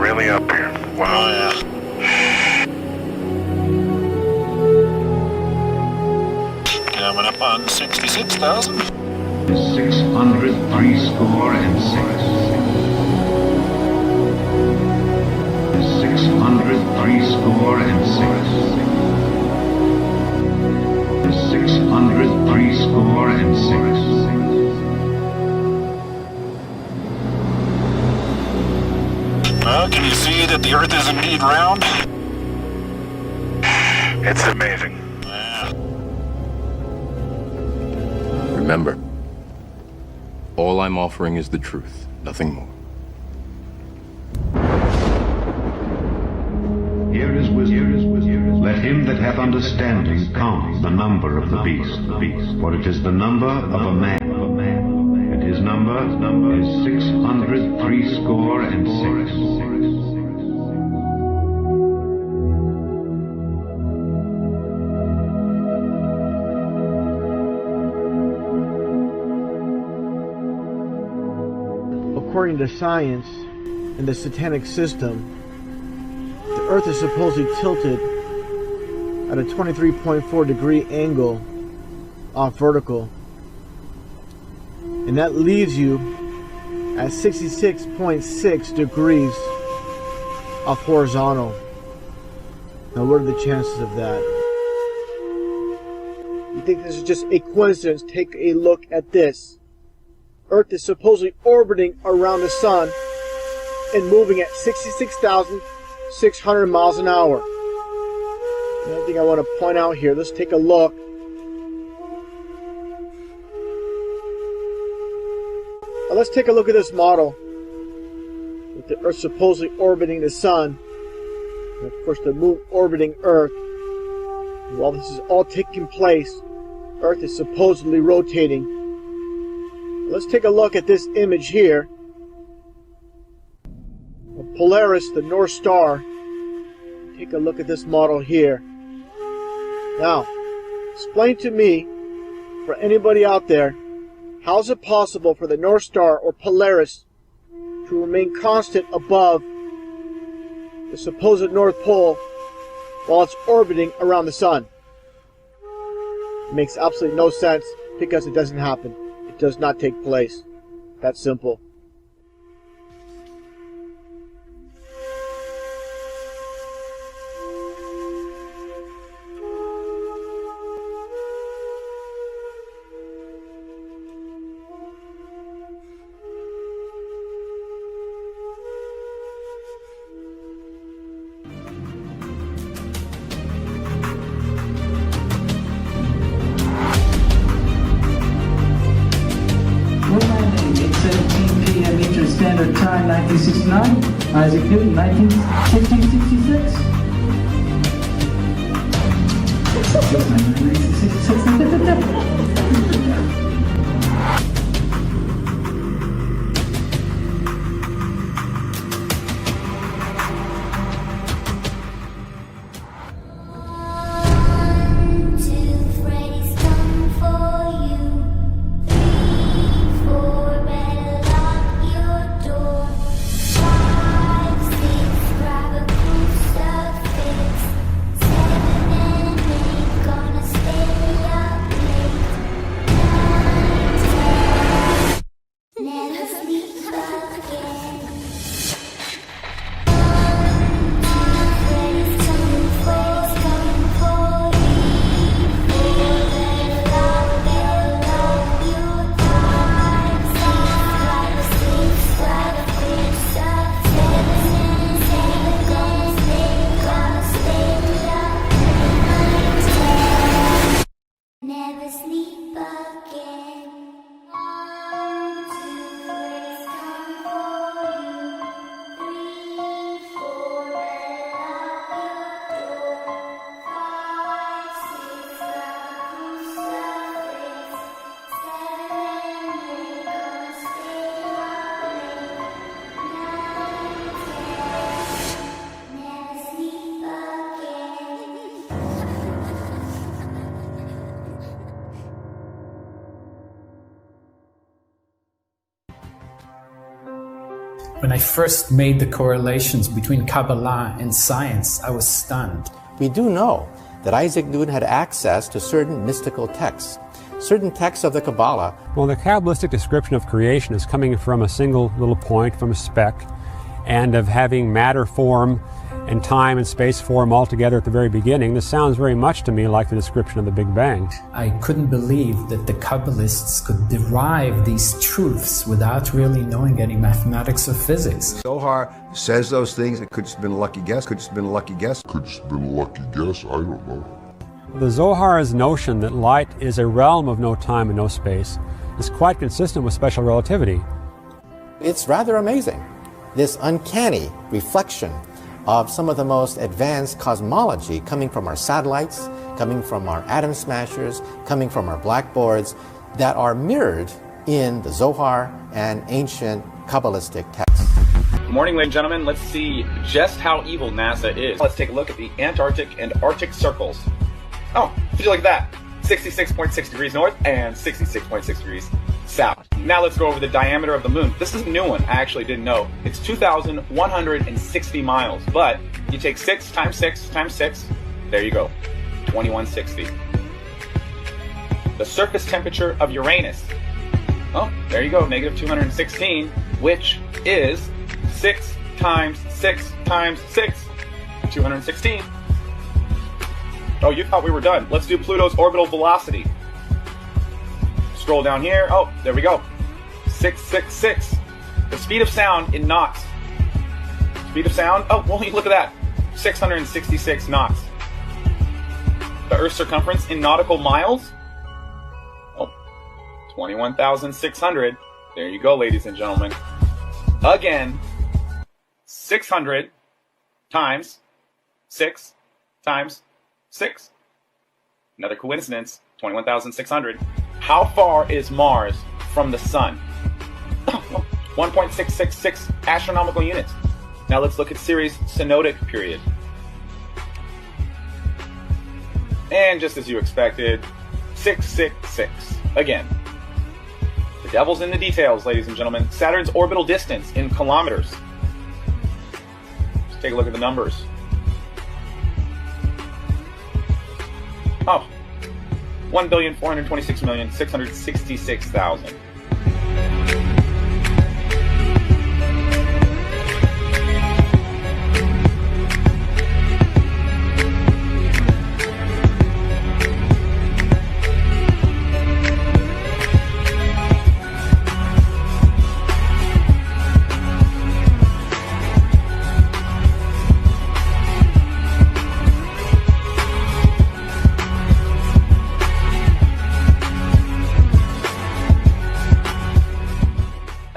really up here. Wow. Oh, yeah. Coming up on 66,000. 603 score and 6. 603 score and 6. 603 score and 6. Well, can you see that the Earth is indeed round? It's amazing. Yeah. Remember, all I'm offering is the truth, nothing more. Here is wisdom. Let him that hath understanding count the number of the beast. For it is the number of a man. And his number is 603 score and 6. According to science and the satanic system, the Earth is supposedly tilted at a 23.4 degree angle off vertical, and that leaves you at 66.6 degrees off horizontal. Now, what are the chances of that? You think this is just a coincidence? Take a look at this. Earth is supposedly orbiting around the sun and moving at 66,600 miles an hour. Another thing I want to point out here, let's take a look. Now let's take a look at this model with the Earth supposedly orbiting the sun, and of course the moon orbiting Earth. While this is all taking place, Earth is supposedly rotating. Let's take a look at this image here of Polaris, the North Star. Take a look at this model here. Now, explain to me, for anybody out there, how is it possible for the North Star or Polaris to remain constant above the supposed North Pole while it's orbiting around the sun? It makes absolutely no sense because it doesn't happen. It does not take place. That's simple. Standard Time 1969, Isaac Newton 1666. When I first made the correlations between Kabbalah and science, I was stunned. We do know that Isaac Newton had access to certain mystical texts, certain texts of the Kabbalah. Well, the Kabbalistic description of creation is coming from a single little point, from a speck, and of having matter form and time and space form all together at the very beginning. This sounds very much to me like the description of the Big Bang. I couldn't believe that the Kabbalists could derive these truths without really knowing any mathematics or physics. Zohar says those things. It could have been a lucky guess. Could have been a lucky guess. Could have been a lucky guess. I don't know. The Zohar's notion that light is a realm of no time and no space is quite consistent with special relativity. It's rather amazing, this uncanny reflection of some of the most advanced cosmology coming from our satellites, coming from our atom smashers, coming from our blackboards, that are mirrored in the Zohar and ancient Kabbalistic texts. Good morning, ladies and gentlemen. Let's see just how evil NASA is. Let's take a look at the Antarctic and Arctic circles. Oh, would you look at that? 66.6 degrees north and 66.6 degrees south. Now let's go over the diameter of the moon. This is a new one. I actually didn't know. It's 2,160 miles, but you take 6 times 6 times 6, there you go, 2160. The surface temperature of Uranus, oh, there you go, negative 216, which is 6 times 6 times 6, 216. Oh, you thought we were done. Let's do Pluto's orbital velocity. Scroll down here. Oh, there we go. 666. The speed of sound in knots. Speed of sound? Oh, well, look at that. 666 knots. The Earth's circumference in nautical miles? Oh, 21,600. There you go, ladies and gentlemen. Again, 600 times 6 times 6. Another coincidence, 21,600. How far is Mars from the Sun? 1.666 astronomical units. Now let's look at Ceres' synodic period. And just as you expected, 666. Again, the devil's in the details, ladies and gentlemen. Saturn's orbital distance in kilometers. Let's take a look at the numbers. Oh, 1,426,666,000.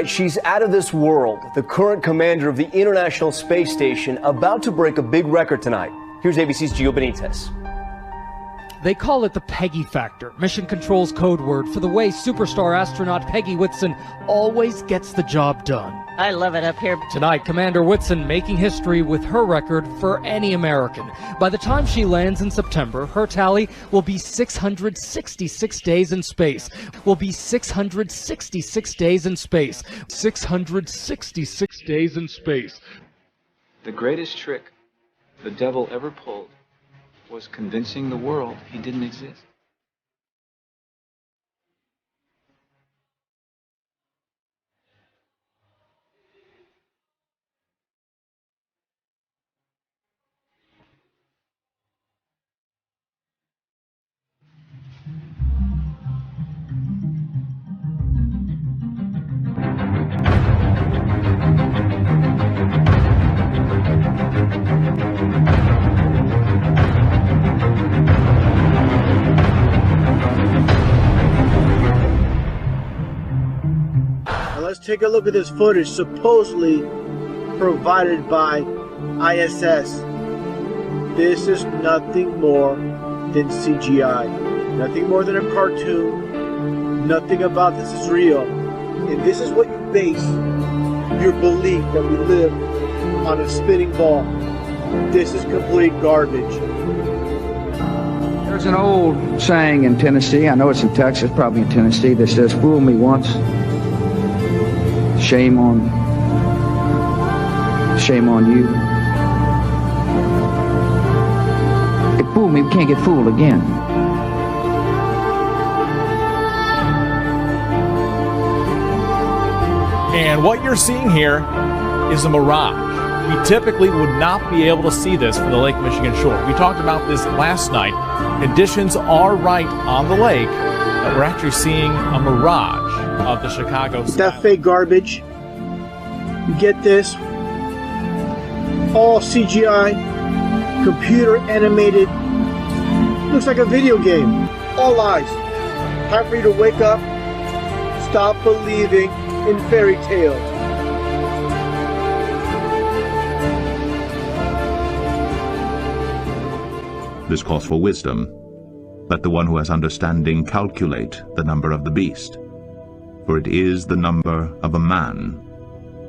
She's out of this world, the current commander of the International Space Station, about to break a big record tonight. Here's ABC's Gio Benitez. They call it the Peggy Factor, Mission Control's code word for the way superstar astronaut Peggy Whitson always gets the job done. I love it up here. Tonight, Commander Whitson making history with her record for any American. By the time she lands in September, her tally will be 666 days in space. 666 days in space. 666 days in space. The greatest trick the devil ever pulled was convincing the world he didn't exist. Let's take a look at this footage supposedly provided by ISS. This is nothing more than CGI. Nothing more than a cartoon. Nothing about this is real. And this is what you base your belief that we live on a spinning ball. This is complete garbage. There's an old saying in Tennessee, I know it's in Texas, probably in Tennessee, that says, "Fool me once, shame on Shame on you. It fooled me. We can't get fooled again. And what you're seeing here is a mirage. We typically would not be able to see this from the Lake Michigan shore. We talked about this last night. Conditions are right on the lake that we're actually seeing a mirage of the Chicago skyline. That fake garbage. You get this. All CGI, computer animated. Looks like a video game. All lies. Time for you to wake up. Stop believing in fairy tales. This calls for wisdom. Let the one who has understanding calculate the number of the beast. For it is the number of a man,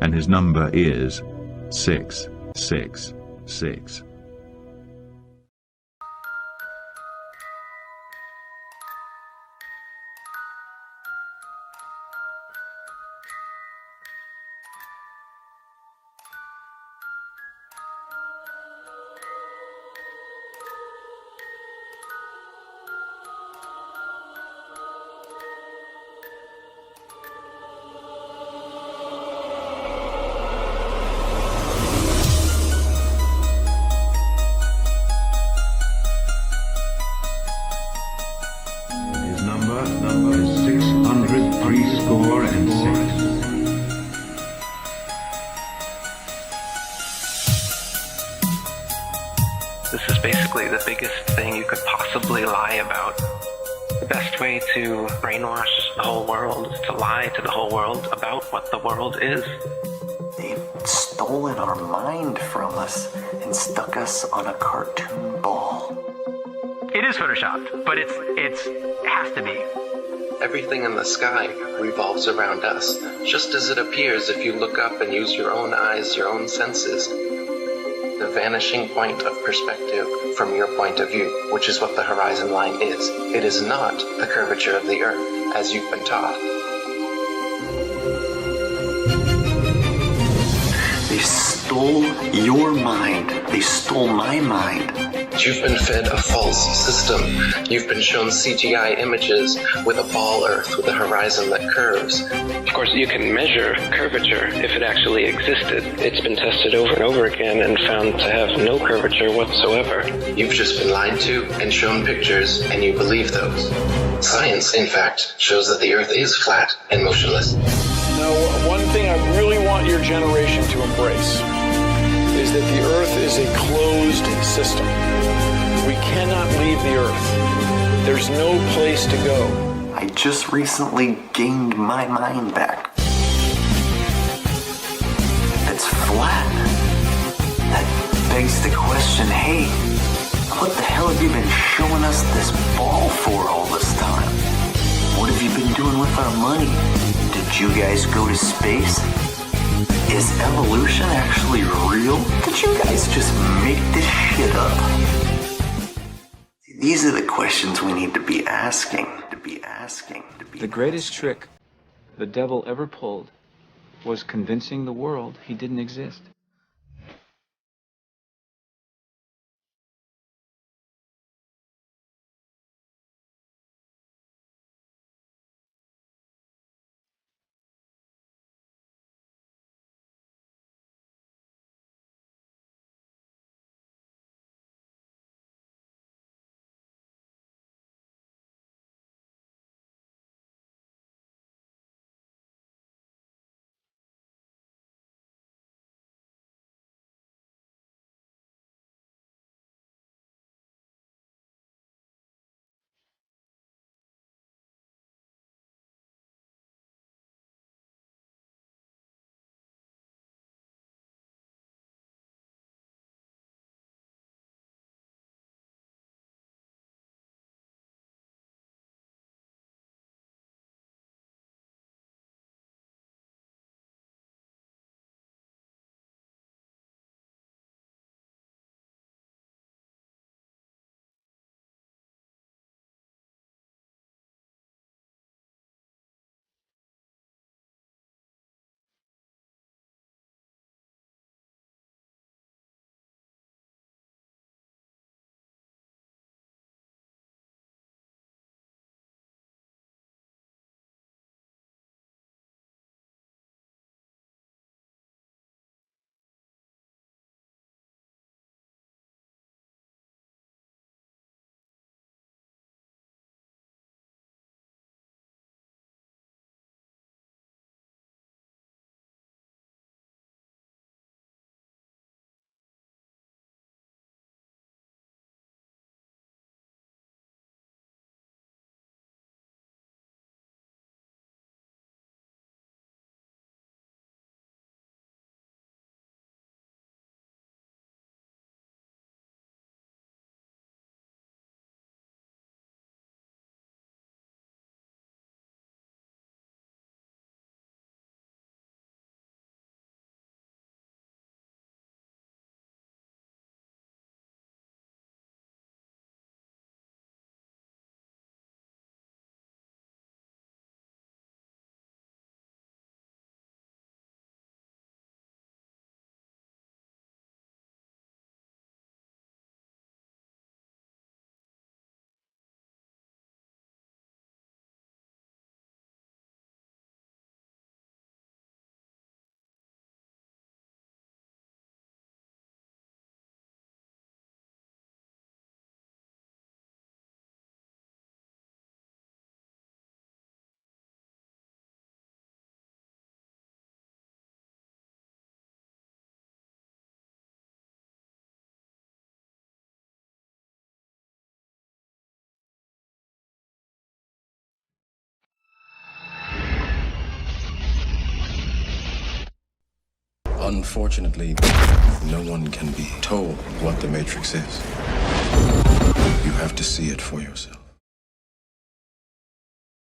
and his number is 666. His number is 666. This is basically the biggest thing you could possibly lie about. The best way to brainwash the whole world is to lie to the whole world about what the world is. They've stolen our mind from us and stuck us on a cartoon ball. It is photoshopped, but it has to be. Everything in the sky revolves around us, just as it appears if you look up and use your own eyes, your own senses. The vanishing point of perspective from your point of view, which is what the horizon line is. It is not the curvature of the Earth, as you've been taught. They stole your mind. They stole my mind. You've been fed a false system. You've been shown CGI images with a ball Earth with a horizon that curves. Of course, you can measure curvature if it actually existed. It's been tested over and over again and found to have no curvature whatsoever. You've just been lied to and shown pictures, and you believe those. Science, in fact, shows that the Earth is flat and motionless. Now, one thing I really want your generation to embrace is that the Earth is a closed system. We cannot leave the Earth. There's no place to go. I just recently gained my mind back. It's flat. That begs the question, hey, what the hell have you been showing us this ball for all this time? What have you been doing with our money? Did you guys go to space? Is evolution actually real? Did you guys just make this shit up? These are the questions we need to be asking. The greatest trick the devil ever pulled was convincing the world he didn't exist. Unfortunately, no one can be told what the Matrix is. You have to see it for yourself.